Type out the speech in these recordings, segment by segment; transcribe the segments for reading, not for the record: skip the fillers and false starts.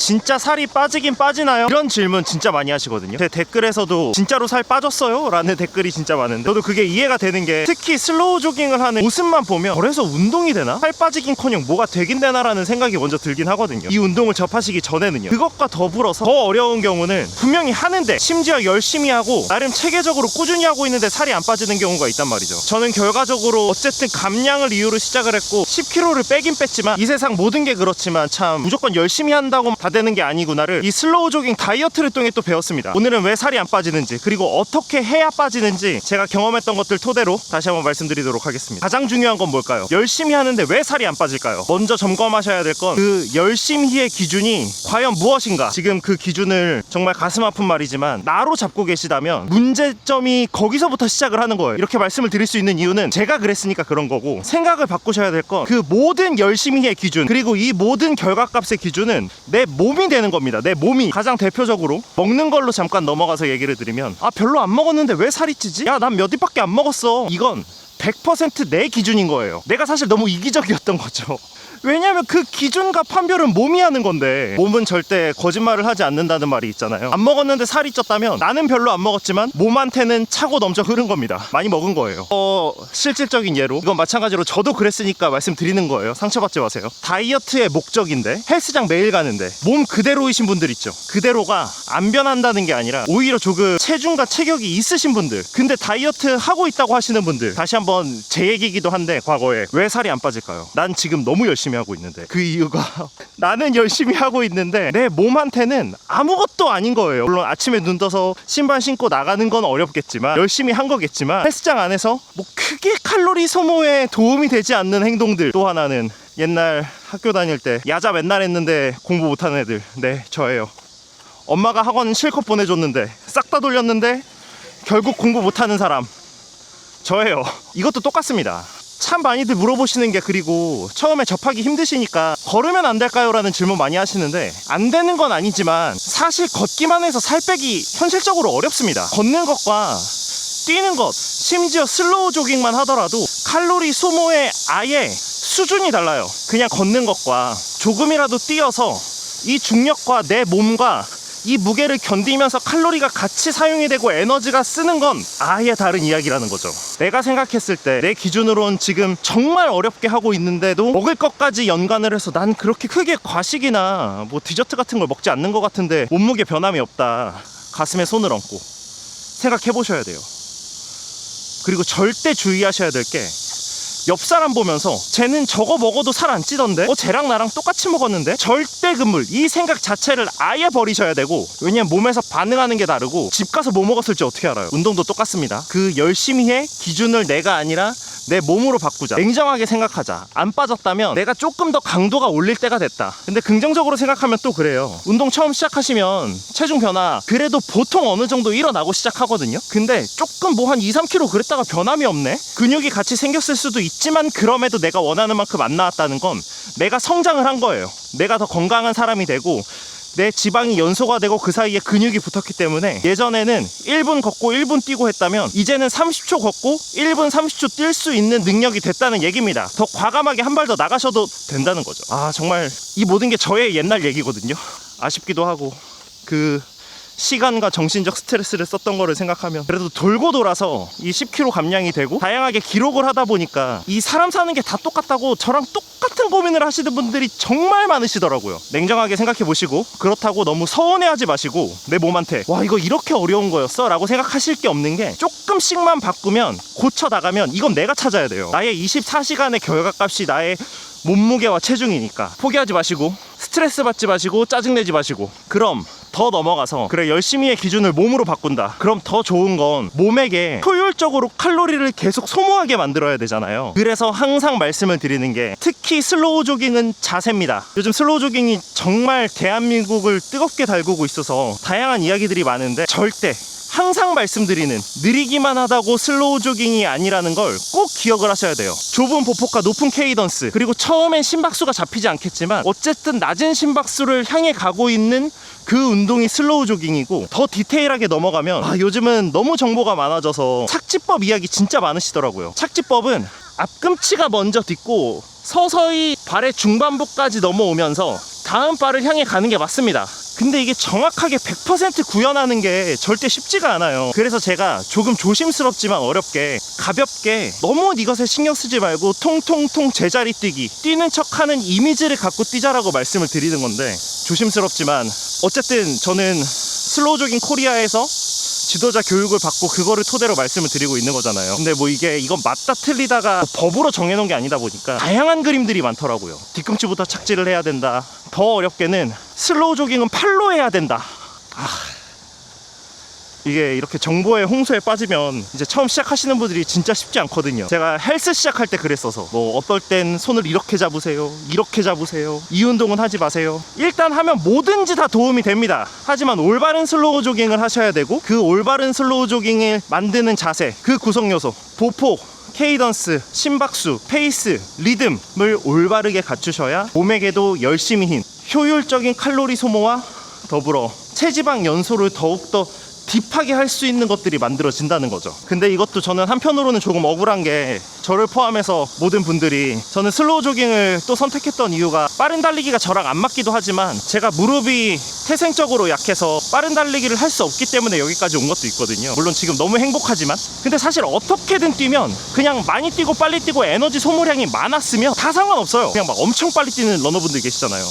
진짜 살이 빠지긴 빠지나요? 이런 질문 진짜 많이 하시거든요. 제 댓글에서도 진짜로 살 빠졌어요? 라는 댓글이 진짜 많은데 저도 그게 이해가 되는 게 특히 슬로우 조깅을 하는 모습만 보면 그래서 운동이 되나? 살 빠지긴커녕 뭐가 되긴 되나라는 생각이 먼저 들긴 하거든요. 이 운동을 접하시기 전에는요. 그것과 더불어서 더 어려운 경우는 분명히 하는데 심지어 열심히 하고 나름 체계적으로 꾸준히 하고 있는데 살이 안 빠지는 경우가 있단 말이죠. 저는 결과적으로 어쨌든 감량을 이유로 시작을 했고 10kg를 빼긴 뺐지만 이 세상 모든 게 그렇지만 참 무조건 열심히 한다고 다 되는 게 아니구나를 이 슬로우 조깅 다이어트를 통해 또 배웠습니다. 오늘은 왜 살이 안 빠지는지 그리고 어떻게 해야 빠지는지 제가 경험했던 것들 토대로 다시 한번 말씀드리도록 하겠습니다. 가장 중요한 건 뭘까요? 열심히 하는데 왜 살이 안 빠질까요? 먼저 점검하셔야 될 건 그 열심히의 기준이 과연 무엇인가. 지금 그 기준을 정말 가슴 아픈 말이지만 나로 잡고 계시다면 문제점이 거기서부터 시작을 하는 거예요. 이렇게 말씀을 드릴 수 있는 이유는 제가 그랬으니까 그런 거고, 생각을 바꾸셔야 될 건 그 모든 열심히의 기준 그리고 이 모든 결과값의 기준은 내 몸이 되는 겁니다. 내 몸이. 가장 대표적으로 먹는 걸로 잠깐 넘어가서 얘기를 드리면 별로 안 먹었는데 왜 살이 찌지? 야, 난 몇 입밖에 안 먹었어. 이건 100% 내 기준인 거예요. 내가 사실 너무 이기적이었던 거죠. 왜냐면 그 기준과 판별은 몸이 하는 건데, 몸은 절대 거짓말을 하지 않는다는 말이 있잖아요. 안 먹었는데 살이 쪘다면 나는 별로 안 먹었지만 몸한테는 차고 넘쳐 흐른 겁니다. 많이 먹은 거예요. 실질적인 예로 이건 마찬가지로 저도 그랬으니까 말씀드리는 거예요. 상처받지 마세요. 다이어트의 목적인데 헬스장 매일 가는데 몸 그대로이신 분들 있죠. 그대로가 안 변한다는 게 아니라 오히려 조금 체중과 체격이 있으신 분들, 근데 다이어트 하고 있다고 하시는 분들, 다시 한번 제 얘기기도 한데 과거에 왜 살이 안 빠질까요? 난 지금 너무 열심히 하고 있는데. 그 이유가 나는 열심히 하고 있는데 내 몸한테는 아무것도 아닌 거예요. 물론 아침에 눈 떠서 신발 신고 나가는 건 어렵겠지만 열심히 한 거겠지만 헬스장 안에서 뭐 크게 칼로리 소모에 도움이 되지 않는 행동들. 또 하나는 옛날 학교 다닐 때 야자 맨날 했는데 공부 못하는 애들. 네, 저예요. 엄마가 학원 실컷 보내줬는데 싹 다 돌렸는데 결국 공부 못하는 사람, 저예요. 이것도 똑같습니다. 참 많이들 물어보시는 게, 그리고 처음에 접하기 힘드시니까 걸으면 안 될까요? 라는 질문 많이 하시는데, 안 되는 건 아니지만 사실 걷기만 해서 살 빼기 현실적으로 어렵습니다. 걷는 것과 뛰는 것, 심지어 슬로우 조깅만 하더라도 칼로리 소모의 아예 수준이 달라요. 그냥 걷는 것과 조금이라도 뛰어서 이 중력과 내 몸과 이 무게를 견디면서 칼로리가 같이 사용이 되고 에너지가 쓰는 건 아예 다른 이야기라는 거죠. 내가 생각했을 때 내 기준으로는 지금 정말 어렵게 하고 있는데도 먹을 것까지 연관을 해서 난 그렇게 크게 과식이나 뭐 디저트 같은 걸 먹지 않는 것 같은데 몸무게 변함이 없다. 가슴에 손을 얹고 생각해 보셔야 돼요. 그리고 절대 주의하셔야 될 게, 옆 사람 보면서 쟤는 저거 먹어도 살 안 찌던데? 쟤랑 나랑 똑같이 먹었는데? 절대 금물. 이 생각 자체를 아예 버리셔야 되고, 왜냐면 몸에서 반응하는 게 다르고 집 가서 뭐 먹었을지 어떻게 알아요? 운동도 똑같습니다. 그 열심히 해 기준을 내가 아니라 내 몸으로 바꾸자. 냉정하게 생각하자. 안 빠졌다면 내가 조금 더 강도가 올릴 때가 됐다. 근데 긍정적으로 생각하면 또 그래요. 운동 처음 시작하시면 체중 변화 그래도 보통 어느 정도 일어나고 시작하거든요. 근데 조금 뭐 한 2-3kg 그랬다가 변함이 없네? 근육이 같이 생겼을 수도 있지만 그럼에도 내가 원하는 만큼 안 나왔다는 건 내가 성장을 한 거예요. 내가 더 건강한 사람이 되고 내 지방이 연소가 되고 그 사이에 근육이 붙었기 때문에, 예전에는 1분 걷고 1분 뛰고 했다면 이제는 30초 걷고 1분 30초 뛸 수 있는 능력이 됐다는 얘기입니다. 더 과감하게 한 발 더 나가셔도 된다는 거죠. 정말 이 모든 게 저의 옛날 얘기거든요. 아쉽기도 하고, 그 시간과 정신적 스트레스를 썼던 거를 생각하면 그래도 돌고 돌아서 이 10kg 감량이 되고 다양하게 기록을 하다 보니까 이 사람 사는 게 다 똑같다고 저랑 똑같은 고민을 하시는 분들이 정말 많으시더라고요. 냉정하게 생각해 보시고, 그렇다고 너무 서운해하지 마시고 내 몸한테 와 이거 이렇게 어려운 거였어? 라고 생각하실 게 없는 게, 조금씩만 바꾸면 고쳐 나가면 이건 내가 찾아야 돼요. 나의 24시간의 결과값이 나의 몸무게와 체중이니까 포기하지 마시고, 스트레스 받지 마시고, 짜증내지 마시고. 그럼 더 넘어가서, 그래 열심히의 기준을 몸으로 바꾼다. 그럼 더 좋은 건 몸에게 효율적으로 칼로리를 계속 소모하게 만들어야 되잖아요. 그래서 항상 말씀을 드리는 게, 특히 슬로우 조깅은 자세입니다. 요즘 슬로우 조깅이 정말 대한민국을 뜨겁게 달구고 있어서 다양한 이야기들이 많은데, 절대 항상 말씀드리는 느리기만 하다고 슬로우 조깅이 아니라는 걸 꼭 기억을 하셔야 돼요. 좁은 보폭과 높은 케이던스, 그리고 처음엔 심박수가 잡히지 않겠지만 어쨌든 낮은 심박수를 향해 가고 있는 그 운동이 슬로우 조깅이고, 더 디테일하게 넘어가면 요즘은 너무 정보가 많아져서 착지법 이야기 진짜 많으시더라고요. 착지법은 앞꿈치가 먼저 딛고 서서히 발의 중반부까지 넘어오면서 다음 발을 향해 가는 게 맞습니다. 근데 이게 정확하게 100% 구현하는 게 절대 쉽지가 않아요. 그래서 제가 조금 조심스럽지만 어렵게 가볍게 너무 이것에 신경 쓰지 말고 통통통 제자리 뛰기, 뛰는 척하는 이미지를 갖고 뛰자라고 말씀을 드리는 건데, 조심스럽지만 어쨌든 저는 슬로우 조깅 코리아에서 지도자 교육을 받고 그거를 토대로 말씀을 드리고 있는 거잖아요. 근데 뭐 이건 맞다 틀리다가 법으로 정해놓은 게 아니다 보니까 다양한 그림들이 많더라고요. 뒤꿈치부터 착지를 해야 된다. 더 어렵게는 슬로우 조깅은 팔로 해야 된다. 이게 이렇게 정보의 홍수에 빠지면 이제 처음 시작하시는 분들이 진짜 쉽지 않거든요. 제가 헬스 시작할 때 그랬어서 뭐 어떨 땐 손을 이렇게 잡으세요, 이렇게 잡으세요, 이 운동은 하지 마세요. 일단 하면 뭐든지 다 도움이 됩니다. 하지만 올바른 슬로우 조깅을 하셔야 되고, 그 올바른 슬로우 조깅을 만드는 자세, 그 구성 요소, 보폭, 케이던스, 심박수, 페이스, 리듬을 올바르게 갖추셔야 몸에게도 열심히 hin 효율적인 칼로리 소모와 더불어 체지방 연소를 더욱더 딥하게 할 수 있는 것들이 만들어진다는 거죠. 근데 이것도 저는 한편으로는 조금 억울한 게, 저를 포함해서 모든 분들이 저는 슬로우 조깅을 또 선택했던 이유가 빠른 달리기가 저랑 안 맞기도 하지만 제가 무릎이 태생적으로 약해서 빠른 달리기를 할 수 없기 때문에 여기까지 온 것도 있거든요. 물론 지금 너무 행복하지만, 근데 사실 어떻게든 뛰면 그냥 많이 뛰고 빨리 뛰고 에너지 소모량이 많았으면 다 상관없어요. 그냥 막 엄청 빨리 뛰는 러너분들 계시잖아요.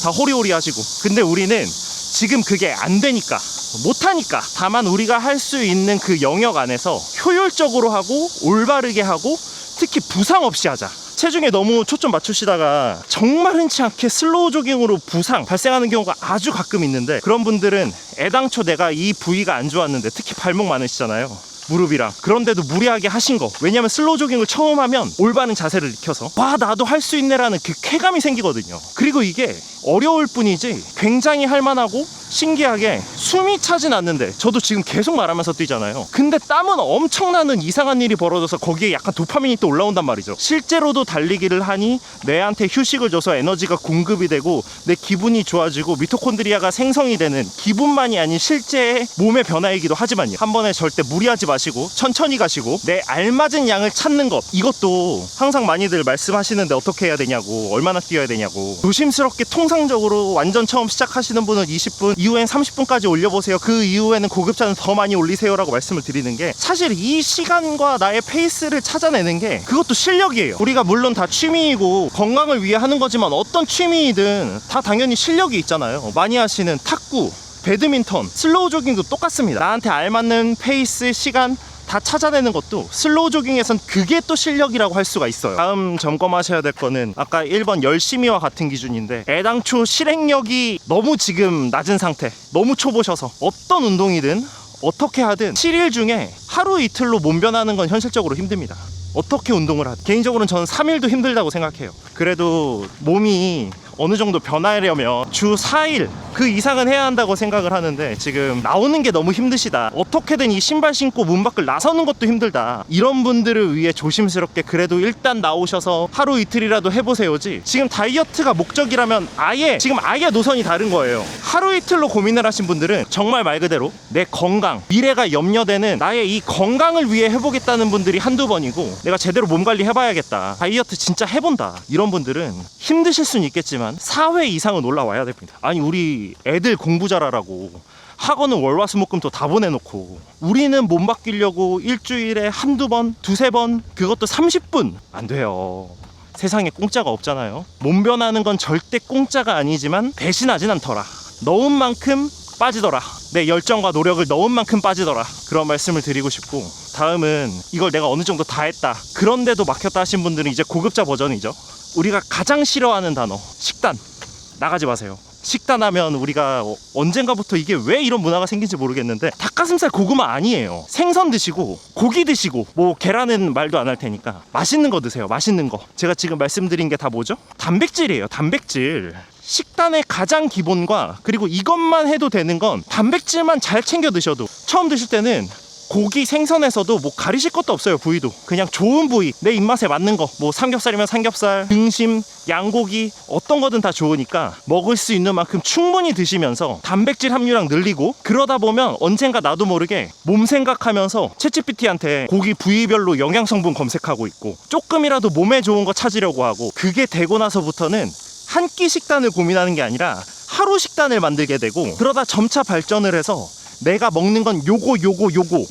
다 호리호리 하시고. 근데 우리는 지금 그게 안 되니까, 못하니까, 다만 우리가 할 수 있는 그 영역 안에서 효율적으로 하고 올바르게 하고 특히 부상 없이 하자. 체중에 너무 초점 맞추시다가 정말 흔치 않게 슬로우 조깅으로 부상 발생하는 경우가 아주 가끔 있는데, 그런 분들은 애당초 내가 이 부위가 안 좋았는데, 특히 발목 많으시잖아요, 무릎이랑. 그런데도 무리하게 하신 거. 왜냐면 슬로우 조깅을 처음 하면 올바른 자세를 익혀서 와, 나도 할 수 있네라는 그 쾌감이 생기거든요. 그리고 이게 어려울 뿐이지 굉장히 할만하고 신기하게 숨이 차진 않는데, 저도 지금 계속 말하면서 뛰잖아요. 근데 땀은 엄청나는 이상한 일이 벌어져서 거기에 약간 도파민이 또 올라온단 말이죠. 실제로도 달리기를 하니 뇌한테 휴식을 줘서 에너지가 공급이 되고 내 기분이 좋아지고 미토콘드리아가 생성이 되는, 기분만이 아닌 실제의 몸의 변화이기도 하지만요. 한 번에 절대 무리하지 마시고 천천히 가시고 내 알맞은 양을 찾는 것, 이것도 항상 많이들 말씀하시는데 어떻게 해야 되냐고, 얼마나 뛰어야 되냐고. 조심스럽게 통상적으로 완전 처음 시작하시는 분은 20분, 이후엔 30분까지 올려보세요. 그 이후에는 고급차는 더 많이 올리세요 라고 말씀을 드리는 게, 사실 이 시간과 나의 페이스를 찾아내는 게 그것도 실력이에요. 우리가 물론 다 취미이고 건강을 위해 하는 거지만 어떤 취미이든 다 당연히 실력이 있잖아요. 많이 하시는 탁구, 배드민턴, 슬로우 조깅도 똑같습니다. 나한테 알맞는 페이스, 시간 다 찾아내는 것도 슬로우 조깅에선 그게 또 실력이라고 할 수가 있어요. 다음 점검하셔야 될 거는 아까 1번 열심히와 같은 기준인데, 애당초 실행력이 너무 지금 낮은 상태, 너무 초보셔서 어떤 운동이든 어떻게 하든 7일 중에 하루 이틀로 몸 변하는 건 현실적으로 힘듭니다. 어떻게 운동을 하든. 개인적으로는 저는 3일도 힘들다고 생각해요. 그래도 몸이 어느 정도 변하려면 주 4일 그 이상은 해야 한다고 생각을 하는데, 지금 나오는 게 너무 힘드시다, 어떻게든 이 신발 신고 문 밖을 나서는 것도 힘들다, 이런 분들을 위해 조심스럽게 그래도 일단 나오셔서 하루 이틀이라도 해보세요지, 지금 다이어트가 목적이라면 지금 아예 노선이 다른 거예요. 하루 이틀로 고민을 하신 분들은 정말 말 그대로 내 건강, 미래가 염려되는 나의 이 건강을 위해 해보겠다는 분들이 한두 번이고, 내가 제대로 몸 관리 해봐야겠다, 다이어트 진짜 해본다, 이런 분들은 힘드실 수는 있겠지만 4회 이상은 올라와야 됩니다. 아니, 우리 애들 공부 잘하라고 학원은 월화수목금토 다 보내놓고 우리는 몸 바뀌려고 일주일에 한두 번, 두세 번, 그것도 30분 안 돼요. 세상에 공짜가 없잖아요. 몸 변하는 건 절대 공짜가 아니지만 배신하진 않더라. 넣은 만큼 빠지더라. 내 열정과 노력을 넣은 만큼 빠지더라. 그런 말씀을 드리고 싶고, 다음은 이걸 내가 어느 정도 다 했다, 그런데도 막혔다 하신 분들은 이제 고급자 버전이죠. 우리가 가장 싫어하는 단어, 식단. 나가지 마세요. 식단하면 우리가 언젠가부터 이게 왜 이런 문화가 생긴지 모르겠는데, 닭가슴살 고구마 아니에요. 생선 드시고 고기 드시고, 뭐 계란은 말도 안 할 테니까 맛있는 거 드세요. 맛있는 거. 제가 지금 말씀드린 게 다 뭐죠? 단백질이에요. 단백질. 식단의 가장 기본과, 그리고 이것만 해도 되는 건 단백질만 잘 챙겨 드셔도, 처음 드실 때는 고기 생선에서도 뭐 가리실 것도 없어요. 부위도 그냥 좋은 부위, 내 입맛에 맞는 거, 뭐 삼겹살이면 삼겹살, 등심, 양고기 어떤 거든 다 좋으니까 먹을 수 있는 만큼 충분히 드시면서 단백질 함유량 늘리고, 그러다 보면 언젠가 나도 모르게 몸 생각하면서 챗GPT한테 고기 부위별로 영양 성분 검색하고 있고, 조금이라도 몸에 좋은 거 찾으려고 하고, 그게 되고 나서부터는 한 끼 식단을 고민하는 게 아니라 하루 식단을 만들게 되고, 그러다 점차 발전을 해서 내가 먹는 건 요거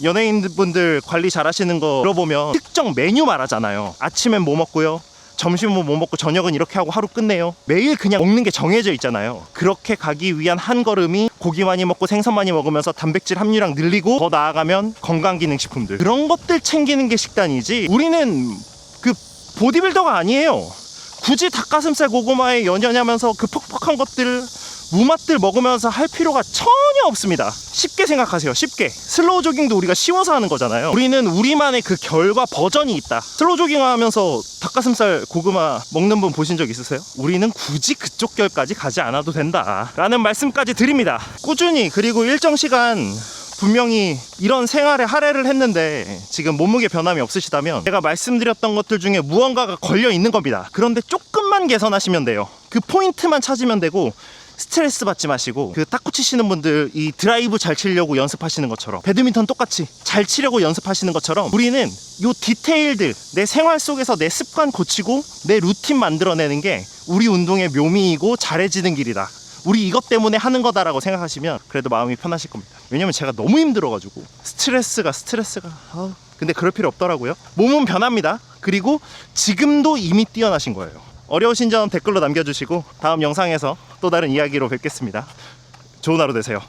연예인분들 관리 잘 하시는 거 들어보면 특정 메뉴 말하잖아요. 아침엔 뭐 먹고요, 점심은 뭐 먹고, 저녁은 이렇게 하고 하루 끝내요. 매일 그냥 먹는 게 정해져 있잖아요. 그렇게 가기 위한 한 걸음이 고기 많이 먹고 생선 많이 먹으면서 단백질 함유량 늘리고, 더 나아가면 건강기능식품들, 그런 것들 챙기는 게 식단이지, 우리는 그 보디빌더가 아니에요. 굳이 닭가슴살 고구마에 연연하면서 그 퍽퍽한 것들, 무맛들 먹으면서 할 필요가 전혀 없습니다. 쉽게 생각하세요. 쉽게. 슬로우 조깅도 우리가 쉬워서 하는 거잖아요. 우리는 우리만의 그 결과 버전이 있다. 슬로우 조깅 하면서 닭가슴살 고구마 먹는 분 보신 적 있으세요? 우리는 굳이 그쪽 결까지 가지 않아도 된다 라는 말씀까지 드립니다. 꾸준히, 그리고 일정 시간 분명히 이런 생활에 할애를 했는데 지금 몸무게 변함이 없으시다면 제가 말씀드렸던 것들 중에 무언가가 걸려 있는 겁니다. 그런데 조금만 개선하시면 돼요. 그 포인트만 찾으면 되고, 스트레스 받지 마시고, 그 탁구 치시는 분들 이 드라이브 잘 치려고 연습하시는 것처럼, 배드민턴 똑같이 잘 치려고 연습하시는 것처럼, 우리는 요 디테일들, 내 생활 속에서 내 습관 고치고 내 루틴 만들어내는 게 우리 운동의 묘미이고 잘해지는 길이다, 우리 이것 때문에 하는 거다라고 생각하시면 그래도 마음이 편하실 겁니다. 왜냐면 제가 너무 힘들어가지고 스트레스가 근데 그럴 필요 없더라고요. 몸은 변합니다. 그리고 지금도 이미 뛰어나신 거예요. 어려우신 점 댓글로 남겨주시고, 다음 영상에서 또 다른 이야기로 뵙겠습니다. 좋은 하루 되세요.